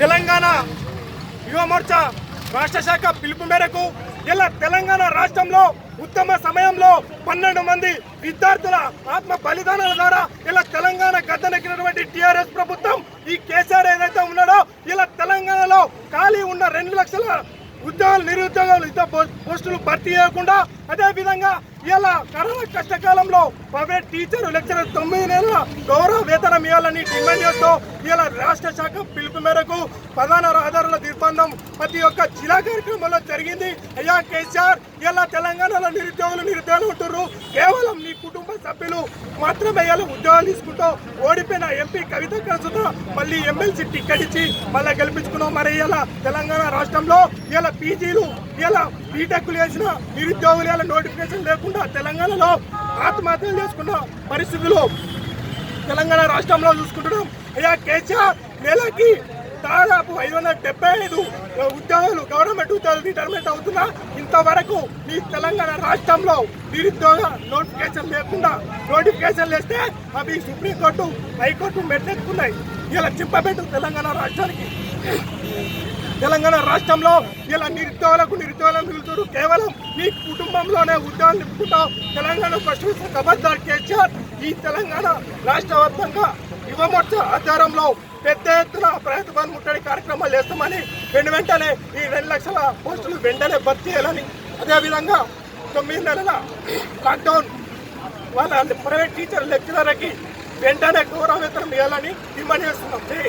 తెలంగాణ యువ మోర్చా రాష్ట్ర శాఖ పిలుపు మేరకు ఇలా తెలంగాణ రాష్ట్రంలో ఉత్తమ సమయంలో 12 మంది విద్యార్థుల ఆత్మ బలిదానాల ద్వారా ఇలా తెలంగాణ గద్దెనెక్కినటువంటి టీఆర్ఎస్ ప్రభుత్వం ఈ కేసీఆర్ ఏదైతే ఉన్నాడో ఇలా తెలంగాణలో ఖాళీ ఉన్న 2 లక్షల ఉద్యోగాలు నిరుద్యోగాలు పోస్టులు భర్తీ చేయకుండా అదే విధంగా ఇలా కరోనా కష్టకాలంలో ప్రైవేట్ టీచర్ లెక్చరర్ 9 నెలల గౌరవ వేతనం ఇవ్వాలని డిమాండ్ చేస్తూ ఇలా రాష్ట్ర శాఖ పిలుపు మేరకు ప్రధాన రహదారుల నిర్బంధం ప్రతి ఒక్క జిల్లా కార్యక్రమంలో జరిగింది. అయ్యా కేసీఆర్, ఇలా తెలంగాణలో నిరుద్యోగులు ఉంటున్నారు. కేవలం నీ కుటుంబ సభ్యులు మాత్రమే ఇలా ఉద్యోగాలు తీసుకుంటూ ఓడిపోయిన ఎంపీ కవిత కలుసుతో మళ్ళీ ఎమ్మెల్సీ టికెట్ ఇచ్చి మళ్ళీ గెలిపించుకున్నాం. మరి ఇలా తెలంగాణ రాష్ట్రంలో ఇలా పీజీలు ఇలా బీటెక్లు చేసిన నిరుద్యోగులు ఇలా నోటిఫికేషన్ లేకుండా తెలంగాణలో ఆత్మహత్యలు చేసుకున్న పరిస్థితులు తెలంగాణ రాష్ట్రంలో చూసుకుంటున్నాం. అయ్యా కేసీఆర్, నెలకి దాదాపు 575 ఉద్యోగాలు గవర్నమెంట్ ఉద్యోగాలు రిటైర్మెంట్ అవుతున్నా ఇంతవరకు మీ తెలంగాణ రాష్ట్రంలో నిరుద్యోగ నోటిఫికేషన్ లేకుండా నోటిఫికేషన్ వేస్తే అవి సుప్రీంకోర్టు హైకోర్టు మెట్లెత్తుకున్నాయి. ఇలా చింపబెట్టు తెలంగాణ రాష్ట్రానికి. తెలంగాణ రాష్ట్రంలో ఇలా నిరుద్యోగులను మిగులుతారు. కేవలం మీ కుటుంబంలోనే ఉద్యోగాలు నింపుకుంటాం. తెలంగాణ ప్రశ్నిస్తున్న ఖబర్దార్ కేసీఆర్. ఈ తెలంగాణ రాష్ట్ర వ్యాప్తంగా యువ మోర్చా ఆధ్వర్యంలో పెద్ద ఎత్తున ప్రయత్న ముట్టడి కార్యక్రమాలు చేస్తామని వెంటనే ఈ 2 లక్షల పోస్టులు వెంటనే భర్తీ చేయాలని, అదేవిధంగా 9 నెలల లాక్డౌన్ వాళ్ళ ప్రైవేట్ టీచర్ లెక్చరర్కి వెంటనే గౌరవ వేతనం ఇవ్వాలని డిమాండ్ చేస్తున్నాం.